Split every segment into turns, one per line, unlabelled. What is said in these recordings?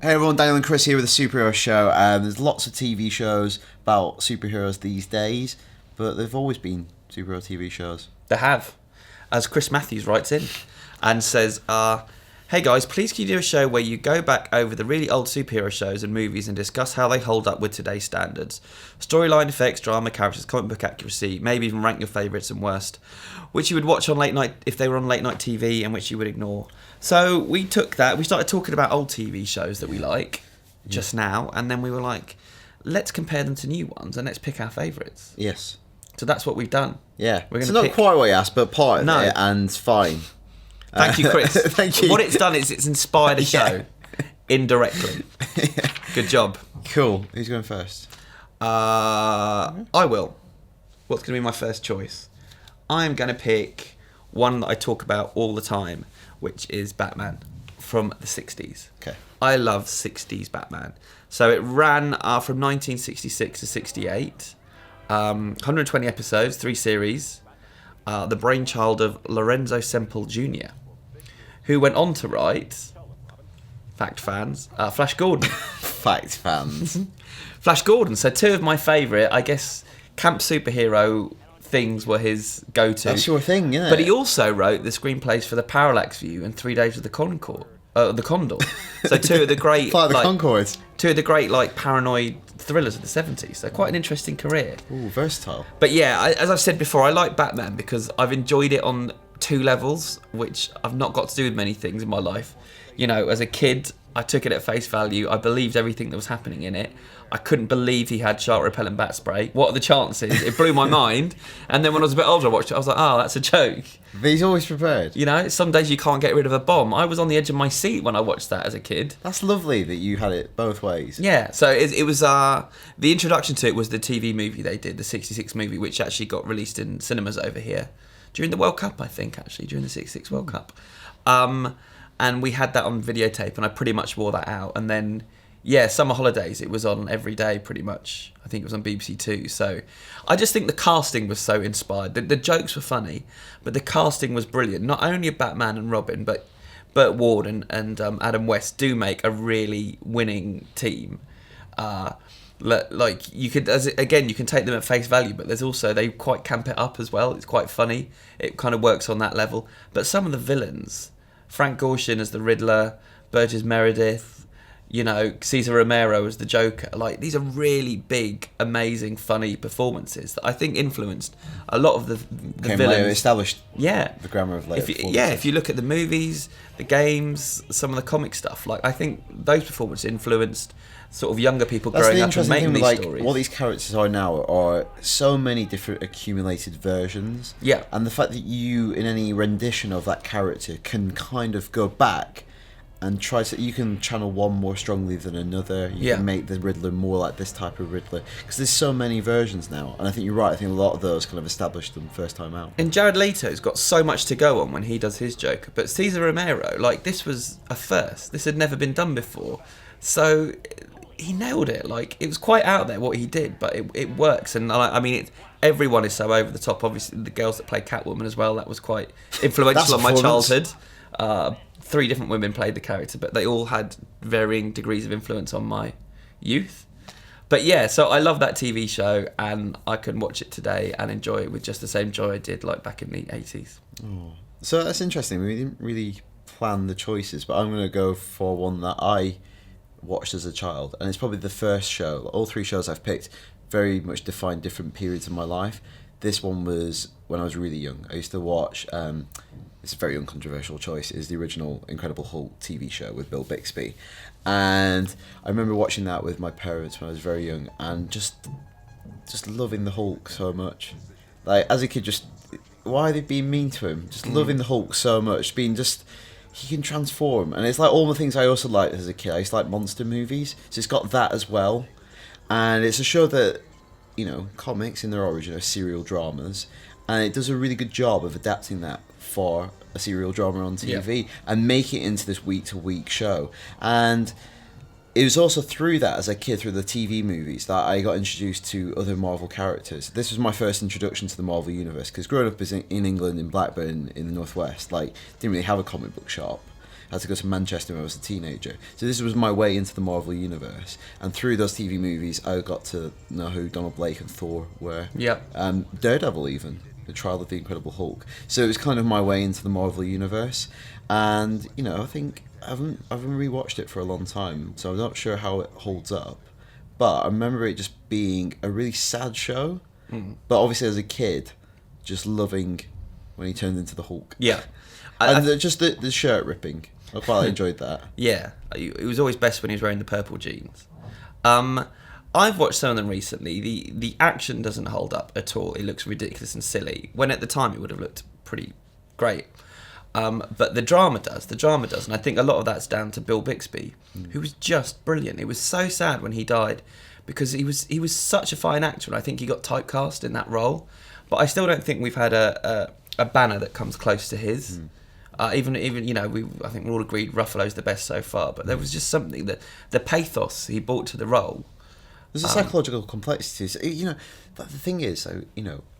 Hey everyone, Daniel and Chris here with a superhero show. There's lots of TV shows about superheroes these days, but they've always been superhero TV shows.
They have. As Chris Matthews writes in and says, hey guys, please can you do a show where you go back over the really old superhero shows and movies and discuss how they hold up with today's standards. Storyline, effects, drama, characters, comic book accuracy, maybe even rank your favourites and worst, which you would watch on late night if they were on late night TV and which you would ignore. So we took that, we started talking about old TV shows that we like just now, and then we were like, let's compare them to new ones and let's pick our favourites.
Yes.
So that's what we've done.
Yeah. It's not quite what you asked, but part of it, and fine.
Thank you, Chris.
Thank you.
What it's done is it's inspired a show indirectly. Good job.
Cool. Who's going first?
I will. What's going to be my first choice? I'm going to pick one that I talk about all the time, which is Batman from the 60s.
Okay.
I love 60s Batman. So it ran from 1966 to 68. 120 episodes, 3 series. The brainchild of Lorenzo Semple Jr., who went on to write, fact fans, Flash Gordon.
Fact fans.
Flash Gordon. So 2 of my favourite, I guess, camp superhero things were his go-to.
That's your thing, isn't it?
But he also wrote the screenplays for The Parallax View and 3 Days with the Condor. So 2 of the great...
the Concorde.
2 of the great, paranoid thrillers of the 70s. So quite an interesting career.
Ooh, versatile.
But yeah, as I've said before, I like Batman because I've enjoyed it on 2 levels, which I've not got to do with many things in my life. You know, as a kid, I took it at face value. I believed everything that was happening in it. I couldn't believe he had shark repellent bat spray. What are the chances? It blew my mind. And then when I was a bit older, I watched it. I was like, oh, that's a joke.
But he's always prepared.
You know, some days you can't get rid of a bomb. I was on the edge of my seat when I watched that as a kid.
That's lovely that you had it both ways.
Yeah, so it was, the introduction to it was the TV movie they did, the 66 movie, which actually got released in cinemas over here during the World Cup, I think, actually, during the 66 World Cup. And we had that on videotape, and I pretty much wore that out. And then, yeah, summer holidays, it was on every day, pretty much. I think it was on BBC Two. So I just think the casting was so inspired. The jokes were funny, but the casting was brilliant. Not only of Batman and Robin, but Burt Ward and Adam West do make a really winning team. Like you could, you can take them at face value, but there's also, they quite camp it up as well. It's quite funny. It kind of works on that level. But some of the villains, Frank Gorshin as the Riddler, Burgess Meredith, you know, Cesar Romero as the Joker. Like, these are really big, amazing, funny performances that I think influenced a lot of the villains.
Later established
the
grammar of later performances.
Yeah, if you look at the movies, the games, some of the comic stuff, like, I think those performances influenced sort of younger people growing up and making these stories.
What these characters are now are so many different accumulated versions.
Yeah.
And the fact that you, in any rendition of that character, can kind of go back and you can channel one more strongly than another. You can make the Riddler more like this type of Riddler. Because there's so many versions now. And I think you're right. I think a lot of those kind of established them first time out.
And Jared Leto's got so much to go on when he does his Joker. But Cesar Romero, like, this was a first. This had never been done before. So he nailed it. Like, it was quite out there what he did, but it works. And I mean, everyone is so over the top. Obviously, the girls that play Catwoman as well, that was quite influential on my childhood. 3 different women played the character, but they all had varying degrees of influence on my youth. But yeah, so I love that TV show, and I can watch it today and enjoy it with just the same joy I did like back in the 80s.
Oh. So that's interesting. We didn't really plan the choices, but I'm going to go for one that I watched as a child, and it's probably the first show. All 3 shows I've picked very much define different periods of my life. This one was when I was really young. I used to watch, it's a very uncontroversial choice, is the original Incredible Hulk TV show with Bill Bixby. And I remember watching that with my parents when I was very young, and just loving the Hulk so much. Like, as a kid, just, why are they being mean to him? Just loving the Hulk so much, he can transform. And it's like all the things I also liked as a kid. I used to like monster movies, so it's got that as well. And it's a show that, you know, comics in their origin are serial dramas, and it does a really good job of adapting that for a serial drama on TV and make it into this week-to-week show. And it was also through that, as a kid, through the TV movies, that I got introduced to other Marvel characters. This was my first introduction to the Marvel Universe, because growing up in England, in Blackburn, in the Northwest, like, didn't really have a comic book shop. I had to go to Manchester when I was a teenager. So this was my way into the Marvel universe, and through those TV movies, I got to know who Donald Blake and Thor were.
Yeah.
Daredevil even. The Trial of the Incredible Hulk. So it was kind of my way into the Marvel universe, and I think I haven't rewatched it for a long time, so I'm not sure how it holds up. But I remember it just being a really sad show, but obviously as a kid, just loving when he turned into the Hulk.
Yeah,
and just the shirt ripping. I quite enjoyed that.
Yeah, it was always best when he was wearing the purple jeans. I've watched some of them recently. The action doesn't hold up at all. It looks ridiculous and silly, when at the time it would have looked pretty great. But the drama does, and I think a lot of that's down to Bill Bixby, who was just brilliant. It was so sad when he died, because he was such a fine actor, and I think he got typecast in that role. But I still don't think we've had a banner that comes close to his. Even I think we're all agreed Ruffalo's the best so far, but there was just something that the pathos he brought to the role.
There's a psychological complexity. So, but the thing is, so,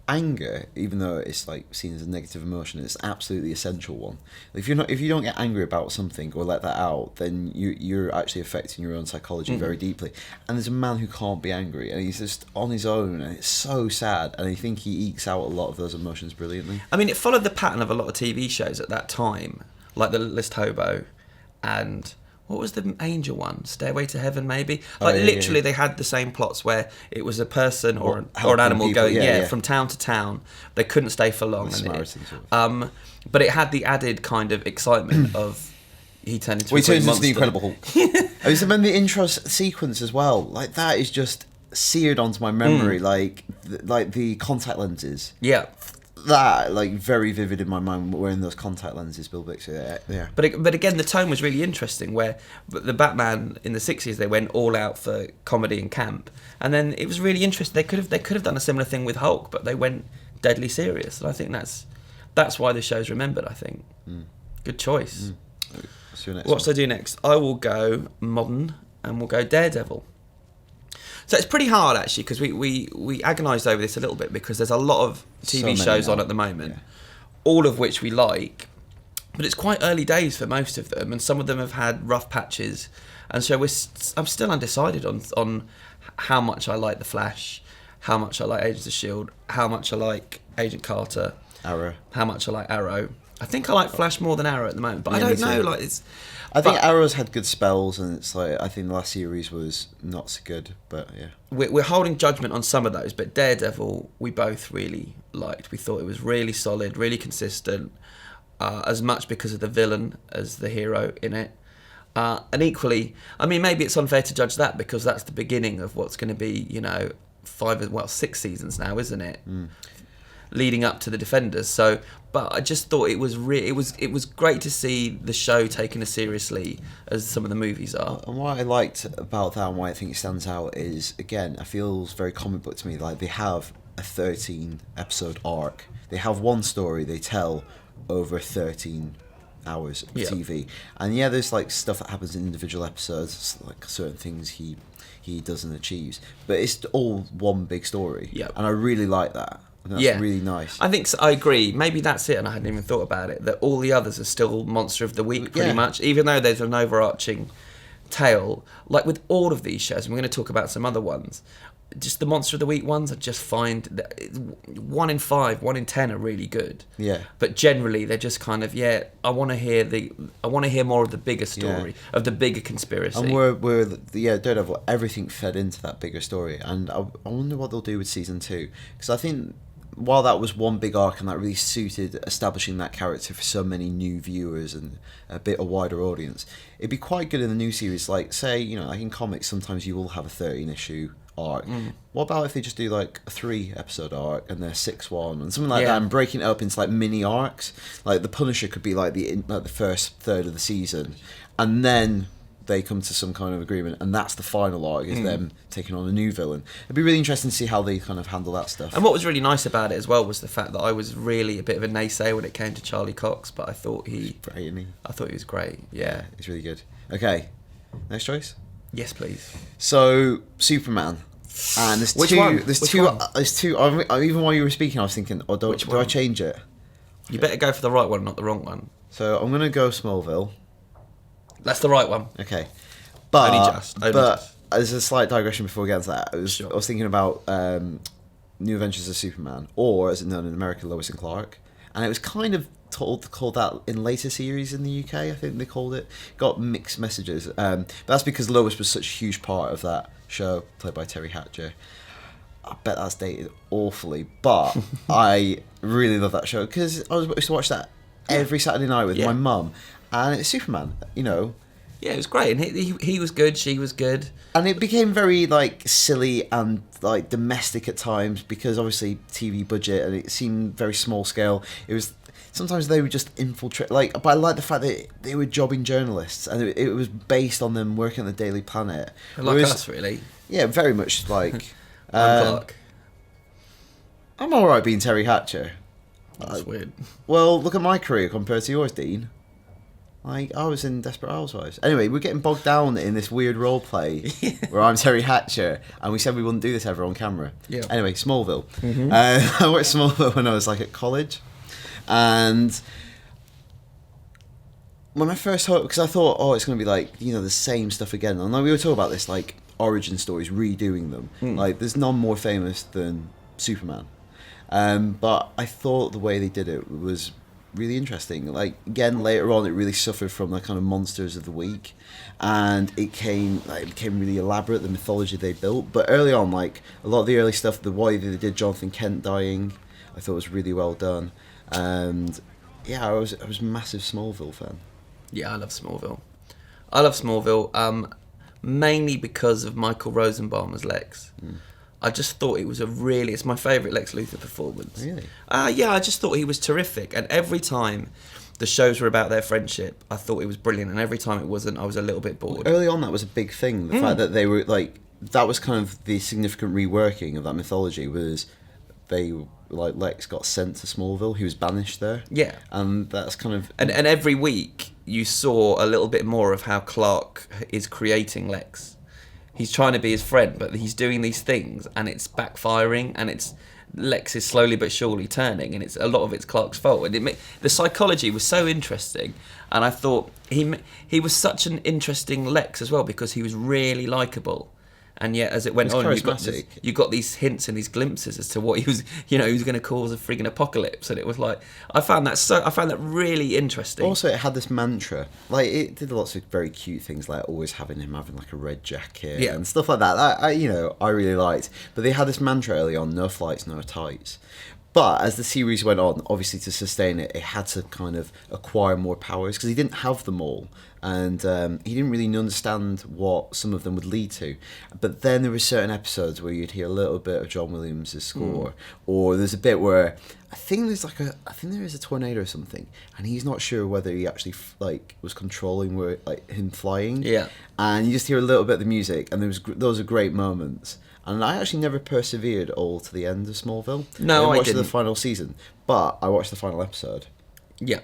anger, even though it's like seen as a negative emotion, it's absolutely essential one. If you don't get angry about something or let that out, then you're actually affecting your own psychology very deeply. And there's a man who can't be angry, and he's just on his own, and it's so sad. And I think he ekes out a lot of those emotions brilliantly. I
mean, it followed the pattern of a lot of TV shows at that time, like The Littlest Hobo, and what was the angel one? Stairway to Heaven, maybe? Literally, they had the same plots where it was a person or an animal
people,
going from town to town. They couldn't stay for long. But it had the added kind of excitement of he turned into
the Incredible Hulk. I remember the intro sequence as well. Like, that is just seared onto my memory. Like the contact lenses.
Yeah.
That, very vivid in my mind, wearing those contact lenses, Bill Bixby. Yeah.
But again, the tone was really interesting, where the Batman in the 60s, they went all out for comedy and camp, and then it was really interesting. They could have done a similar thing with Hulk, but they went deadly serious, and I think that's why the show's remembered. I think good choice. What should I do next? I will go modern, and we'll go Daredevil. So it's pretty hard, actually, because we agonised over this a little bit, because there's a lot of TV shows on at the moment, all of which we like, but it's quite early days for most of them, and some of them have had rough patches, and so I'm still undecided on how much I like The Flash, how much I like Agents of S.H.I.E.L.D., how much I like Agent Carter,
Arrow,
how much I like Arrow. I think I like Flash more than Arrow at the moment, but I don't know.
I think Arrow's had good spells, and it's I think the last series was not so good, but yeah.
We're holding judgment on some of those, but Daredevil we both really liked. We thought it was really solid, really consistent, as much because of the villain as the hero in it. And equally, I mean, maybe it's unfair to judge that, because that's the beginning of what's going to be, 6 seasons now, isn't it? Leading up to the Defenders. So, but I just thought it was it was great to see the show taken as seriously as some of the movies are.
And what I liked about that, and why I think it stands out, is, again, it feels very comic book to me. Like, they have a 13 episode arc. They have one story they tell over 13 hours of TV. And there's stuff that happens in individual episodes, like certain things he does and achieves, but it's all one big story. And I really like that. That's really nice.
I think I agree. Maybe that's it, and I hadn't even thought about it, that all the others are still Monster of the Week, pretty much, even though there's an overarching tale. Like with all of these shows, and we're going to talk about some other ones, just the Monster of the Week ones, I just find that 1 in 5, 1 in 10 are really good. But generally, they're just kind of, I want to hear more of the bigger story, of the bigger conspiracy.
And we're Daredevil, everything fed into that bigger story, and I wonder what they'll do with season 2, because I think, while that was one big arc and that really suited establishing that character for so many new viewers and a bit a wider audience, it'd be quite good in the new series. Like, say, like in comics, sometimes you will have a 13-issue arc. What about if they just do a 3-episode arc and their 6th one and something like that, and breaking it up into mini arcs? Like the Punisher could be the first third of the season, and then they come to some kind of agreement, and that's the final arc, is them taking on a new villain. It'd be really interesting to see how they kind of handle that stuff.
And what was really nice about it as well was the fact that I was really a bit of a naysayer when it came to Charlie Cox, but I thought he was great. Yeah,
he's really good. Okay, next choice.
Yes, please.
So, Superman. And there's
Which
two.
one?
There's
Which
two.
one?
There's two. Even while you were speaking, I was thinking, do I change it?
You better go for the right one, not the wrong one.
So I'm gonna go Smallville.
That's the right one.
Okay. But,
Only just.
as a slight digression before we get into that, I was thinking about New Adventures of Superman, or as it's known in America, Lois and Clark. And it was kind of called that in later series in the UK, I think they called it. Got mixed messages. But that's because Lois was such a huge part of that show, played by Terry Hatcher. I bet that's dated awfully, but I really love that show because I used to watch that every Saturday night with my mum, and it's Superman, you know.
Yeah, it was great, and he was good, she was good,
and it became very like silly and like domestic at times because obviously TV budget, and it seemed very small scale. It was sometimes they would just infiltrate, like, but I like the fact that they were jobbing journalists, and it was based on them working at the Daily Planet,
like us, really.
Yeah, very much like.
Clark.
I'm all right being Terry Hatcher.
That's weird.
Well, look at my career compared to yours, Dean. Like, I was in Desperate Housewives. Anyway, we're getting bogged down in this weird role play where I'm Terry Hatcher, and we said we wouldn't do this ever on camera.
Yeah.
Anyway, Smallville. Mm-hmm. I watched Smallville when I was like at college, and when I first heard, because I thought, oh, it's going to be like, you know, the same stuff again. And like we were talking about this, like origin stories, redoing them. Like, there's none more famous than Superman. But I thought the way they did it was really interesting. Like, again, later on, it really suffered from the kind of monsters of the week, and it became really elaborate, the mythology they built. But early on, like a lot of the early stuff, the way they did Jonathan Kent dying, I thought was really well done. And yeah, I was a massive Smallville fan.
Yeah, I love Smallville. Mainly because of Michael Rosenbaum as Lex. I just thought it was it's my favourite Lex Luthor performance.
Really?
Yeah, I just thought he was terrific. And every time the shows were about their friendship, I thought it was brilliant. And every time it wasn't, I was a little bit bored.
Early on, that was a big thing. The fact that they were, like, that was kind of the significant reworking of that mythology, was like, Lex got sent to Smallville. He was banished there.
Yeah.
And that's kind of...
And every week, you saw a little bit more of how Clark is creating Lex. He's trying to be his friend, but he's doing these things, and it's backfiring, and Lex is slowly but surely turning, and a lot of it's Clark's fault. And the psychology was so interesting, and I thought he was such an interesting Lex as well, because he was really likeable. And yet, as it went on, you got these hints and these glimpses as to what he was, he was going to cause a frigging apocalypse. And it was like, I found that really interesting.
Also, it had this mantra, like, it did lots of very cute things, like always having like a red jacket and stuff like that. I really liked. But they had this mantra early on: no flights, no tights. But as the series went on, obviously to sustain it, it had to kind of acquire more powers, because he didn't have them all, and he didn't really understand what some of them would lead to. But then there were certain episodes where you'd hear a little bit of John Williams' score, or there's a bit where I think there is a tornado or something, and he's not sure whether he actually was controlling him flying.
Yeah,
and you just hear a little bit of the music, and those are great moments. And I actually never persevered all to the end of Smallville.
No, I didn't.
The final season, but I watched the final episode.
Yeah.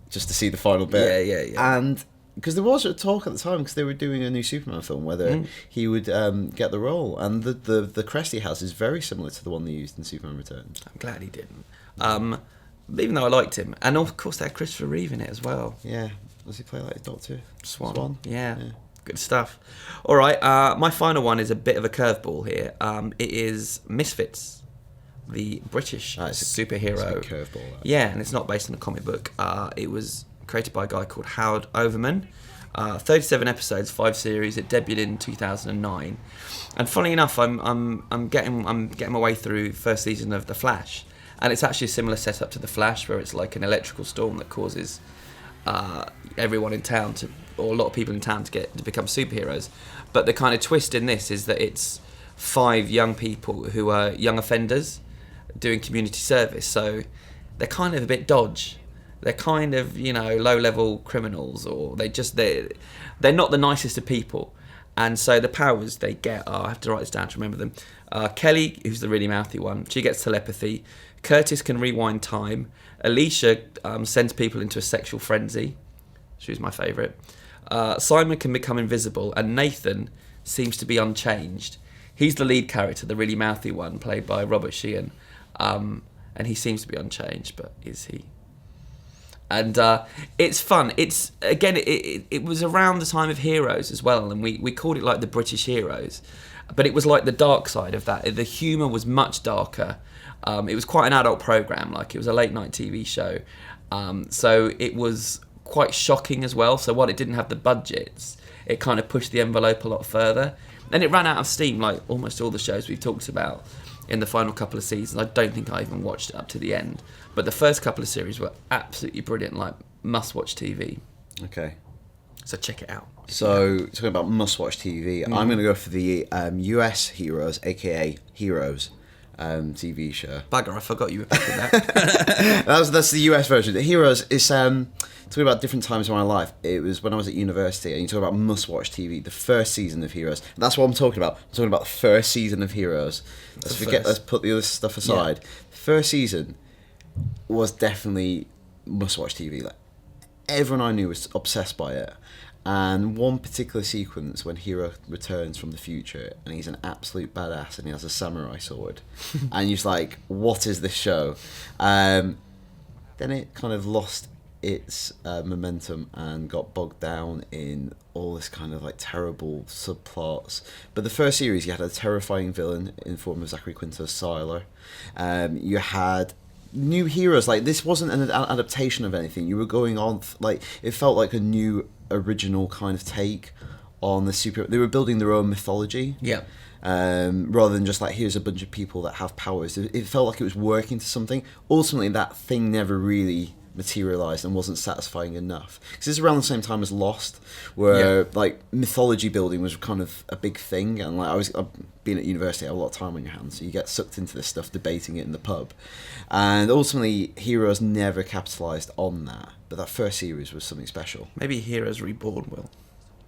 Just
to see the final bit.
Yeah.
And because there was a talk at the time, because they were doing a new Superman film, whether he would get the role. And the crest he has is very similar to the one they used in Superman Returns.
I'm glad he didn't. Even though I liked him. And of course they had Christopher Reeve in it as well.
Yeah. Does he play like Dr.
Swan? Yeah. Good stuff. All right, my final one is a bit of a curveball here. It is Misfits, the British superhero.
It's a curveball.
Yeah, and it's not based on a comic book. It was created by a guy called Howard Overman. 37 episodes, 5 series. It debuted in 2009. And funny enough, I'm getting my way through first season of The Flash, and it's actually a similar setup to The Flash, where it's like an electrical storm that causes everyone in town or a lot of people in town to become superheroes. But the kind of twist in this is that it's 5 young people who are young offenders doing community service. So they're kind of a bit dodge. They're kind of, low-level criminals, or they're not the nicest of people. And so the powers they get are, I have to write this down to remember them. Kelly, who's the really mouthy one, she gets telepathy. Curtis can rewind time. Alicia sends people into a sexual frenzy. She was my favourite. Simon can become invisible, and Nathan seems to be unchanged. He's the lead character, the really mouthy one, played by Robert Sheehan, and he seems to be unchanged, but is he? And it's fun. It's again, it was around the time of Heroes as well, and we called it like the British Heroes, but it was like the dark side of that. The humour was much darker. It was quite an adult program, like it was a late night TV show, so it was quite shocking as well. So while it didn't have the budgets, it kind of pushed the envelope a lot further, and it ran out of steam like almost all the shows we've talked about in the final couple of seasons. I don't think I even watched it up to the end. But the first couple of series were absolutely brilliant, like must-watch TV.
Okay.
So check it out.
So, talking about must-watch TV, I'm going to go for the US Heroes, a.k.a. Heroes TV show.
Bugger, I forgot you were picking that.
That's the US version. The Heroes is talking about different times of my life. It was when I was at university, and you talk about must-watch TV, the first season of Heroes. That's what I'm talking about. I'm talking about the first season of Heroes. Let's put the other stuff aside. Yeah. First season was definitely must-watch TV. Like, everyone I knew was obsessed by it. And one particular sequence when Hero returns from the future and he's an absolute badass and he has a samurai sword, and you're just like, what is this show? Then it kind of lost its momentum and got bogged down in all this kind of like terrible subplots. But the first series, you had a terrifying villain in form of Zachary Quinto's Sylar. You had new heroes. Like, this wasn't an adaptation of anything. You were going on like, it felt like a new original kind of take on the super. They were building their own mythology.
Yeah.
Rather than just like, here's a bunch of people that have powers. It felt like it was working to something. Ultimately, that thing never really materialized and wasn't satisfying enough, because it's around the same time as Lost, where like mythology building was kind of a big thing, and like I've been at university, I have a lot of time on your hands, so you get sucked into this stuff, debating it in the pub, and ultimately Heroes never capitalized on that. But that first series was something special.
Maybe Heroes Reborn will.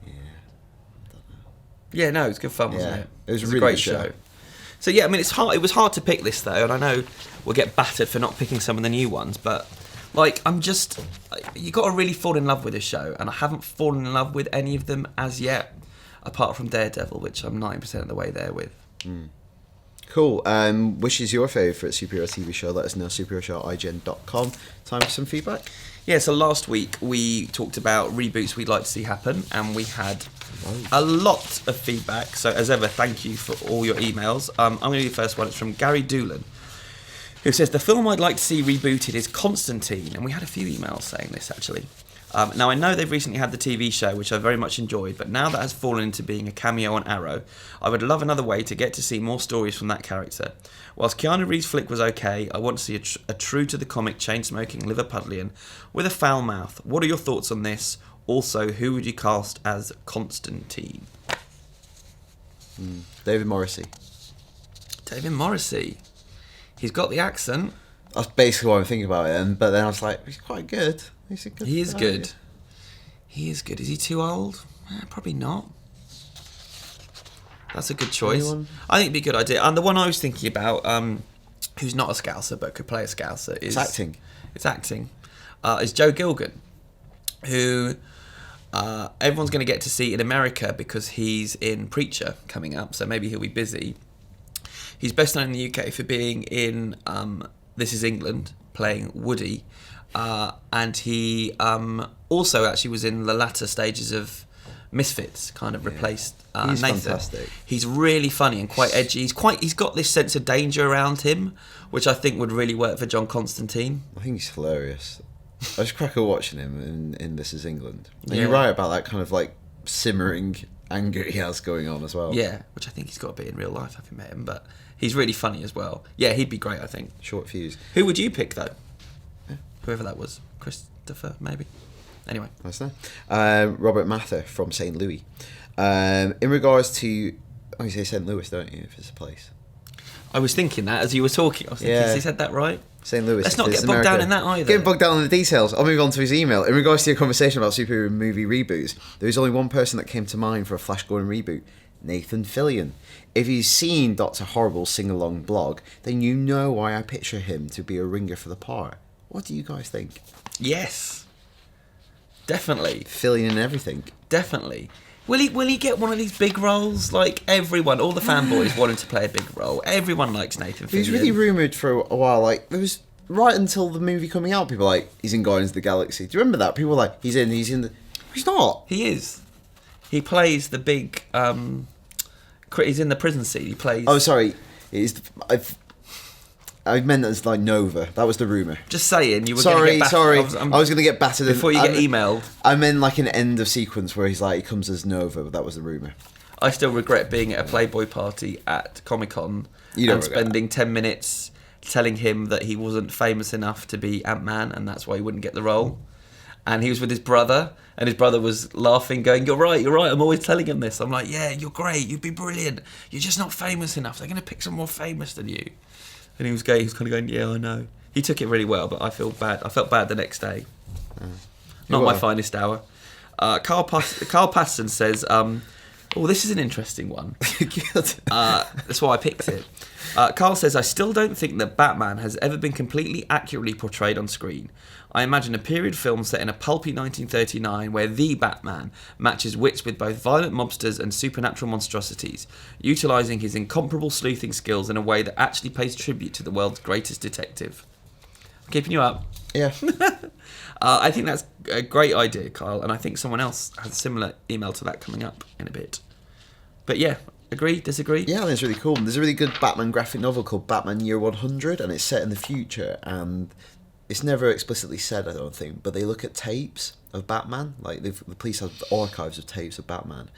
Yeah.
Yeah, no, it was good fun, wasn't it?
It was a
really
great
good
show.
So yeah, I mean, it was hard to pick this though, and I know we'll get battered for not picking some of the new ones, but like, you got to really fall in love with this show, and I haven't fallen in love with any of them as yet, apart from Daredevil, which I'm 90% of the way there with.
Cool. Which is your favourite superhero TV show? Let us know, superheroshowign.com. Time for some feedback?
Yeah, so last week we talked about reboots we'd like to see happen, and we had a lot of feedback. So as ever, thank you for all your emails. I'm going to do the first one. It's from Gary Doolan, who says, the film I'd like to see rebooted is Constantine. And we had a few emails saying this, actually. Now, I know they've recently had the TV show, which I very much enjoyed, but now that has fallen into being a cameo on Arrow, I would love another way to get to see more stories from that character. Whilst Keanu Reeves' flick was okay, I want to see a true-to-the-comic chain-smoking Liverpudlian with a foul mouth. What are your thoughts on this? Also, who would you cast as Constantine?
David Morrissey.
David Morrissey. He's got the accent.
That's basically what I'm thinking about it, but then I was like, he's quite good. He's a good
He is
guy.
good. He is good. Is he too old? Probably not. That's a good choice.
Anyone?
I think it'd be a good idea. And the one I was thinking about, who's not a Scouser but could play a Scouser, is...
It's acting.
Is Joe Gilgan, who everyone's going to get to see in America because he's in Preacher coming up, so maybe he'll be busy. He's best known in the UK for being in This Is England, playing Woody, and he also actually was in the latter stages of Misfits, kind of replaced
He's
Nathan.
fantastic.
He's really funny and quite edgy. He's got this sense of danger around him, which I think would really work for John Constantine.
I think he's hilarious. I just crack up watching him in This Is England. And
Yeah.
you're right about that kind of like simmering anger he has going on as well.
Yeah, which I think he's got a bit in real life, having met him, but he's really funny as well. Yeah, he'd be great, I think.
Short fuse.
Who would you pick, though? Whoever that was. Christopher, maybe? Anyway.
Nice name. Robert Mather from St. Louis. In regards to... Oh, you say St. Louis, don't you, if it's a place?
I was thinking that as you were talking. I was thinking, has he said that right?
St. Louis.
Let's not
This
get
is
bogged down
America.
in that either.
Getting bogged down in the details. I'll move on to his email. In regards to your conversation about superhero movie reboots, there is only one person that came to mind for a Flash Gordon reboot. Nathan Fillion. If you've seen Dr. Horrible's sing-along blog, then you know why I picture him to be a ringer for the part. What do you guys think?
Yes. Definitely.
Fillion and everything.
Definitely. Will he get one of these big roles? Like everyone, all the fanboys want him to play a big role. Everyone likes Nathan Fillion.
He was really rumoured for a while. Like, there was right until the movie coming out, people were like, he's in Guardians of the Galaxy. Do you remember that? People were like, he's in the... He's not.
He is. He plays the big... he's in the prison scene. He plays...
Oh, sorry. I meant as like Nova. That was the rumour.
Just saying, you were going to get
Sorry. I was going to get battered.
Before you get emailed.
I meant like an end of sequence where he's like, he comes as Nova, but that was the rumour.
I still regret being at a Playboy party at Comic-Con and spending 10 minutes telling him that he wasn't famous enough to be Ant-Man and that's why he wouldn't get the role. And he was with his brother, and his brother was laughing, going, you're right, I'm always telling him this. I'm like, yeah, you're great, you'd be brilliant. You're just not famous enough. They're going to pick someone more famous than you. And he was kind of going, yeah, I know. He took it really well, but I felt bad the next day. Not my finest hour. Carl Patterson says, oh, this is an interesting one. That's why I picked it. Carl says, I still don't think that Batman has ever been completely accurately portrayed on screen. I imagine a period film set in a pulpy 1939 where the Batman matches wits with both violent mobsters and supernatural monstrosities, utilising his incomparable sleuthing skills in a way that actually pays tribute to the world's greatest detective. I'm keeping you up.
Yeah.
I think that's a great idea, Kyle, and I think someone else has a similar email to that coming up in a bit. But yeah, agree, disagree?
Yeah, I think it's really cool. There's a really good Batman graphic novel called Batman Year 100, and it's set in the future, and it's never explicitly said, I don't think, but they look at tapes of Batman. Like, the police have archives of tapes of Batman,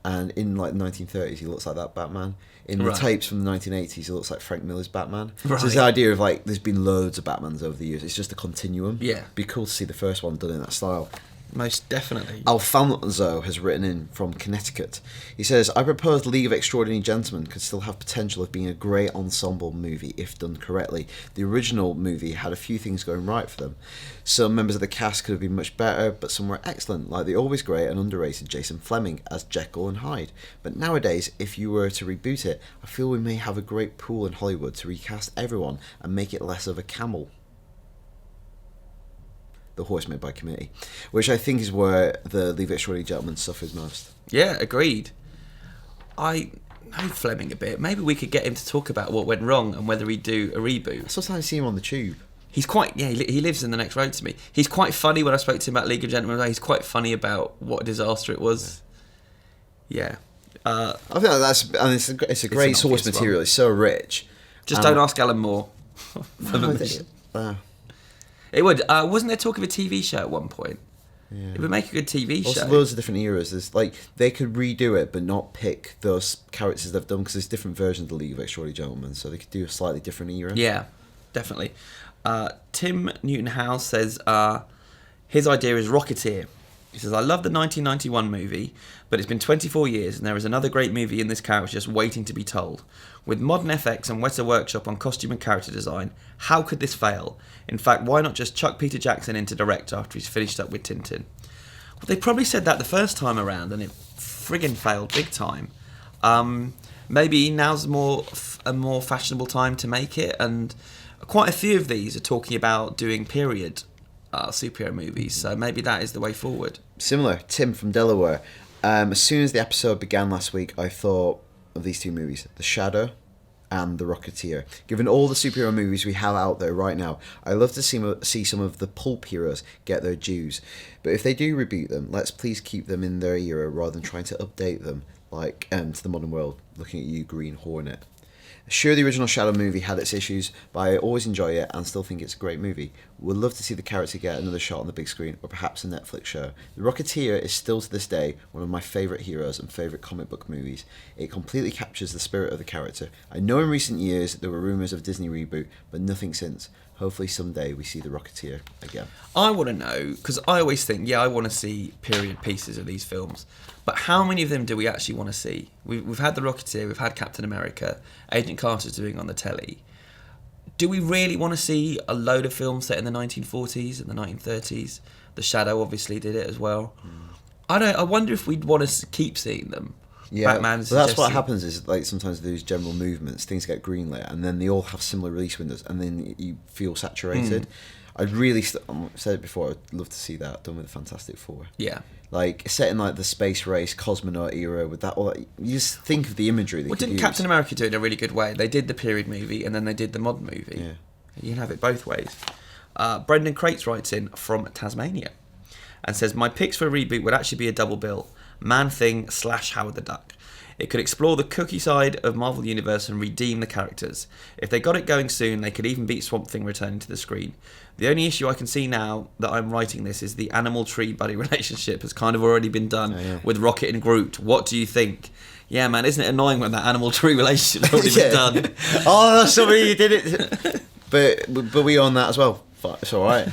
and in like the 1930s, he looks like that Batman. In the tapes from the 1980s, he looks like Frank Miller's Batman. Right. So it's the idea of like, there's been loads of Batmans over the years. It's just a continuum.
Yeah.
It'd be cool to see the first one done in that style.
Most definitely.
Alfonso has written in from Connecticut. He says, I propose League of Extraordinary Gentlemen could still have potential of being a great ensemble movie if done correctly. The original movie had a few things going right for them. Some members of the cast could have been much better, but some were excellent, like the always great and underrated Jason Fleming as Jekyll and Hyde. But nowadays, if you were to reboot it, I feel we may have a great pool in Hollywood to recast everyone and make it less of a camel. The horse made by committee, which I think is where the Leave It Extraordinary Gentlemen suffers most.
Yeah, agreed. I know Fleming a bit. Maybe we could get him to talk about what went wrong and whether he'd do a reboot.
Sometimes I see him on the tube.
He's quite, he lives in the next road to me. He's quite funny when I spoke to him about League of Gentlemen. He's quite funny about what a disaster it was. Yeah.
I think it's a great source material. It's so rich.
Just don't ask Alan Moore. It would. Wasn't there talk of a TV show at one point? Yeah. It would make a good TV show.
Also, loads of different eras. There's like they could redo it, but not pick those characters they've done because there's different versions of the League of Extraordinary Gentlemen, so they could do a slightly different era.
Yeah, definitely. Tim Newton-Howe says his idea is Rocketeer. He says, I love the 1991 movie, but it's been 24 years and there is another great movie in this character just waiting to be told. With modern FX and Weta Workshop on costume and character design, how could this fail? In fact, why not just chuck Peter Jackson in to direct after he's finished up with Tintin? Well, they probably said that the first time around and it friggin' failed big time. Maybe now's a more fashionable time to make it, and quite a few of these are talking about doing period superhero movies, so maybe that is the way forward.
Similar, Tim from Delaware. As soon as the episode began last week, I thought of these two movies, The Shadow and The Rocketeer. Given all the superhero movies we have out there right now, I love to see some of the pulp heroes get their dues. But if they do reboot them, let's please keep them in their era rather than trying to update them like to the modern world. Looking at you, Green Hornet. Sure, the original Shadow movie had its issues, but I always enjoy it and still think it's a great movie. Would love to see the character get another shot on the big screen, or perhaps a Netflix show. The Rocketeer is still to this day one of my favourite heroes and favourite comic book movies. It completely captures the spirit of the character. I know in recent years there were rumours of Disney reboot, but nothing since. Hopefully someday we see the Rocketeer again.
I want to know, because I always think, I want to see period pieces of these films, but how many of them do we actually want to see? We've had the Rocketeer, we've had Captain America, Agent Carter's doing on the telly. Do we really want to see a load of films set in the 1940s and the 1930s? The Shadow obviously did it as well. I wonder if we'd want to keep seeing them.
Yeah, but that's what happens is like sometimes those general movements, things get greenlit, and then they all have similar release windows, and then you feel saturated. I'd really, I've said it before, I'd love to see that done with the Fantastic Four.
Yeah.
Like, set in like the space race, cosmonaut era, with that, all that, you just think of the imagery that
didn't Captain America do it in a really good way? They did the period movie, and then they did the modern movie.
Yeah.
You can have it both ways. Brendan Crates writes in from Tasmania and says, my picks for a reboot would actually be a double bill. Man-Thing / Howard the Duck. It could explore the cookie side of Marvel Universe and redeem the characters. If they got it going soon, they could even beat Swamp Thing returning to the screen. The only issue I can see now that I'm writing this is the animal tree buddy relationship has kind of already been done with Rocket and Groot. What do you think? Yeah, man, isn't it annoying when that animal tree relationship's already been done?
Oh, sorry, you did it. But we own that as well. It's all right.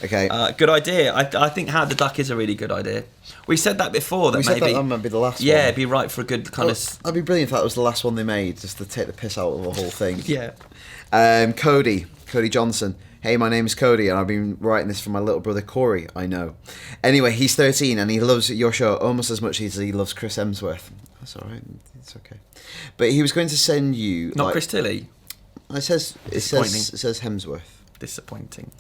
Okay.
Good idea. I think Howard the Duck is a really good idea. We said that before. That
we
maybe
said that might be the last one.
Yeah, it'd be right for a good kind of...
That'd be brilliant if that was the last one they made, just to take the piss out of the whole thing.
Yeah.
Cody Johnson. Hey, my name is Cody, and I've been writing this for my little brother Corey. I know. Anyway, he's 13, and he loves your show almost as much as he loves Chris Hemsworth. That's all right. It's okay. But he was going to send you...
Not Chris Tilly.
It says Hemsworth.
Disappointing.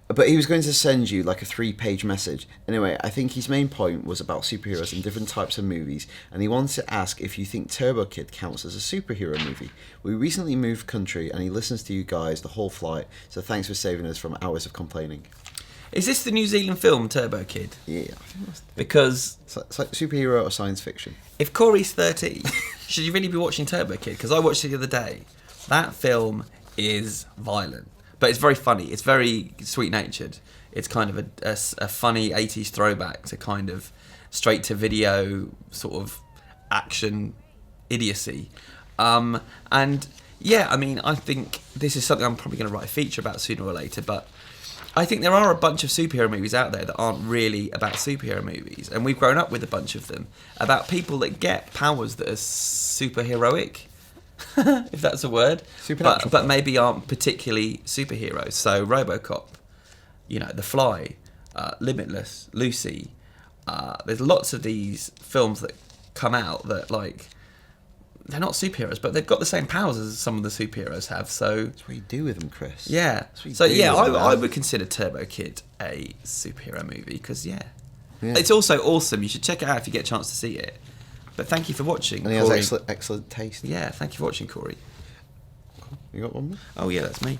But he was going to send you like a 3-page message. Anyway, I think his main point was about superheroes and different types of movies, and he wanted to ask if you think Turbo Kid counts as a superhero movie. We recently moved country, and he listens to you guys the whole flight, so thanks for saving us from hours of complaining.
Is this the New Zealand film Turbo Kid?
Yeah, I think that's...
Because...
It's like superhero or science fiction.
If Corey's 13, should you really be watching Turbo Kid? Because I watched it the other day. That film is violent. But it's very funny. It's very sweet-natured. It's kind of a funny 80s throwback to kind of straight-to-video sort of action idiocy. And, yeah, I mean, I think this is something I'm probably going to write a feature about sooner or later, but I think there are a bunch of superhero movies out there that aren't really about superhero movies, and we've grown up with a bunch of them, about people that get powers that are superheroic. If that's a word, but maybe aren't particularly superheroes. So RoboCop, The Fly, Limitless, Lucy. There's lots of these films that come out that they're not superheroes, but they've got the same powers as some of the superheroes have. So
that's what you do with them, Chris.
Yeah. So yeah, I would consider Turbo Kid a superhero movie because it's also awesome. You should check it out if you get a chance to see it. But thank you for watching,
and he
Corey.
has excellent taste.
Yeah, thank you for watching, Corey.
You got one more?
Oh, yeah, that's me.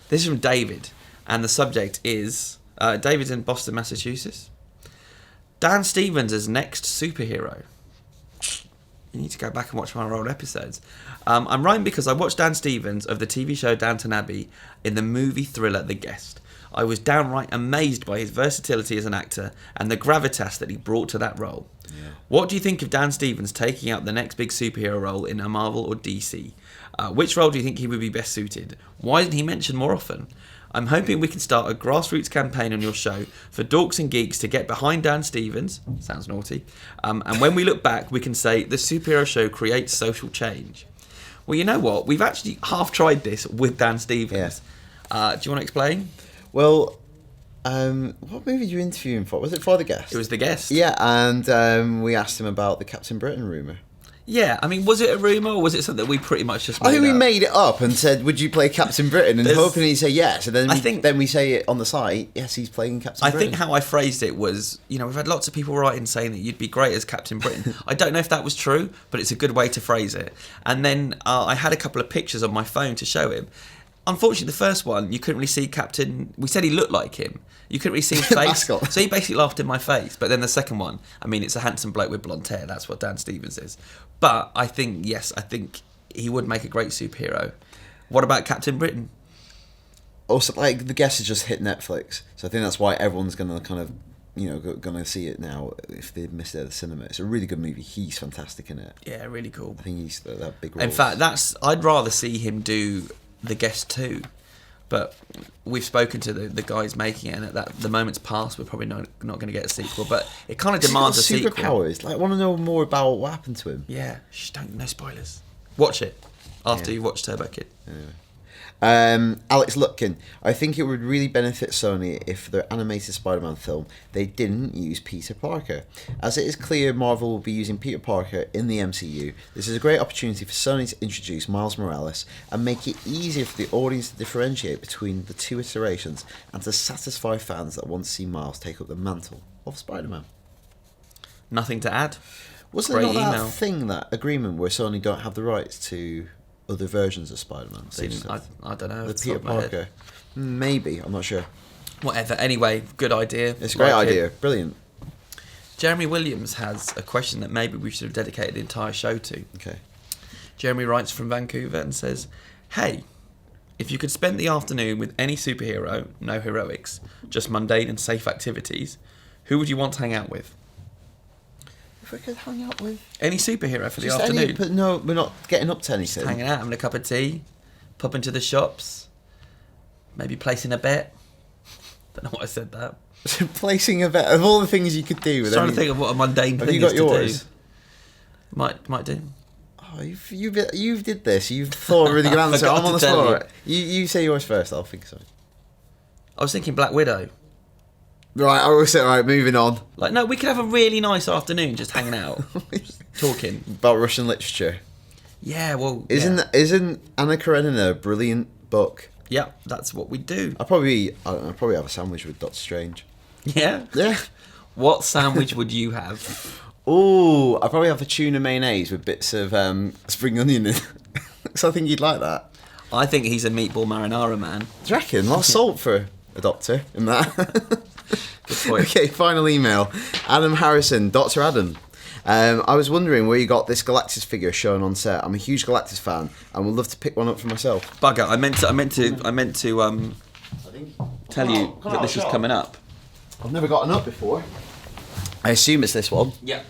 This is from David, and the subject is... David's in Boston, Massachusetts. Dan Stevens as next superhero. You need to go back and watch one of our old episodes. I'm writing because I watched Dan Stevens of the TV show Downton Abbey in the movie thriller The Guest. I was downright amazed by his versatility as an actor and the gravitas that he brought to that role. Yeah. What do you think of Dan Stevens taking up the next big superhero role in a Marvel or DC? Which role do you think he would be best suited? Why isn't he mentioned more often? I'm hoping we can start a grassroots campaign on your show for dorks and geeks to get behind Dan Stevens. Sounds naughty. And when we look back, we can say the superhero show creates social change. Well, you know what? We've actually half tried this with Dan Stevens. Yeah. Do you want to explain?
Well, what movie did you interview him for? Was it for The Guest?
It was The Guest.
Yeah, and we asked him about the Captain Britain rumour.
Yeah, I mean, was it a rumour or was it something that we pretty much just made
I think we
up?
made it up and said, would you play Captain Britain? And hoping he'd say yes. And then we say it on the site, yes, he's playing Captain Britain.
I think how I phrased it was, we've had lots of people writing saying that you'd be great as Captain Britain. I don't know if that was true, but it's a good way to phrase it. And then I had a couple of pictures on my phone to show him. Unfortunately, the first one, you couldn't really see Captain... We said he looked like him. You couldn't really see his face. So he basically laughed in my face. But then the second one, I mean, it's a handsome bloke with blonde hair. That's what Dan Stevens is. But I think he would make a great superhero. What about Captain Britain?
Also, The Guest has just hit Netflix. So I think that's why everyone's going to kind of, going to see it now if they missed it at the cinema. It's a really good movie. He's fantastic in it.
Yeah, really cool.
I think he's that big role.
In fact, I'd rather see him do The Guest 2. But we've spoken to the guys making it, and at the moment's passed, we're probably not going to get a sequel. But it kind of demands a sequel.
Superpowers. I want to know more about what happened to him.
Yeah, no spoilers. Watch it after you watch Turbo Kid.
Anyway. Alex Lutkin. I think it would really benefit Sony if for their animated Spider-Man film they didn't use Peter Parker. As it is clear Marvel will be using Peter Parker in the MCU, this is a great opportunity for Sony to introduce Miles Morales and make it easier for the audience to differentiate between the two iterations and to satisfy fans that want to see Miles take up the mantle of Spider-Man.
Nothing to add.
Wasn't there not that thing, that agreement where Sony don't have the rights to other versions of Spider-Man.
I don't know.
The Peter Parker. Maybe, I'm not sure.
Whatever. Anyway, good idea.
It's a great idea. Brilliant.
Jeremy Williams has a question that maybe we should have dedicated the entire show to.
Okay.
Jeremy writes from Vancouver and says, "Hey, if you could spend the afternoon with any superhero, no heroics, just mundane and safe activities, who would you want to hang out with?"
If we could hang out with
Any superhero for the
just
afternoon.
but no, we're not getting up to anything.
Just hanging out, having a cup of tea, popping to the shops, maybe placing a bet. Don't know why I said that.
Placing a bet of all the things you could do. With
Trying to think of what a mundane
Have
thing
you got
is to
yours?
do. Might do.
Oh, you've did this. You've thought a really good answer.
Forgot
I'm on the
to tell
spot. You say yours first. I'll think so.
I was thinking Black Widow.
Right, I will say. Right, moving on.
Like, no, we could have a really nice afternoon just hanging out, talking.
About Russian literature.
Yeah, well,
Isn't Anna Karenina a brilliant book?
Yeah, that's what we do.
I'd probably have a sandwich with Doctor Strange.
Yeah?
Yeah.
What sandwich would you have?
Ooh, I'd probably have a tuna mayonnaise with bits of spring onion in it. Because I think you'd like that.
I think he's a meatball marinara man.
Do you reckon? A lot of salt for a doctor in that.
Good point.
Okay, final email. Adam Harrison, Dr. Adam. I was wondering where you got this Galactus figure shown on set. I'm a huge Galactus fan and would love to pick one up for myself.
Bugger, I meant to tell you that this was coming up.
I've never gotten up before. I assume it's this one.
Yeah.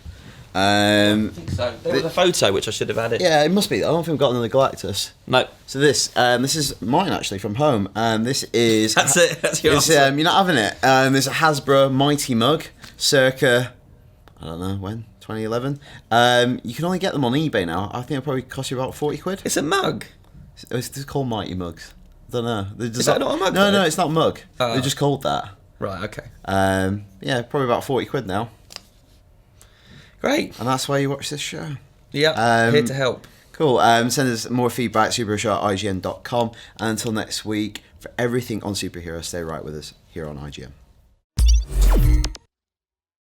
I think so. There was a photo which I should have added.
Yeah, it must be. I don't think we've got another Galactus.
No.
So this is mine actually from home. This is
That's it. That's your answer.
you're not having it. There's a Hasbro Mighty mug, circa I don't know when, 2011. You can only get them on eBay now. I think it'll probably cost you about 40 quid.
It's a mug.
It's just called Mighty mugs. I don't know.
Is that not a mug?
No,
though?
no, it's not a mug.
Oh.
They're just called that.
Right. Okay.
Yeah, probably about 40 quid now.
Great.
And that's why you watch this show.
Yeah. Here to help.
Cool. Send us more feedback, superhero@ign.com. And until next week, for everything on superheroes, stay right with us here on IGN.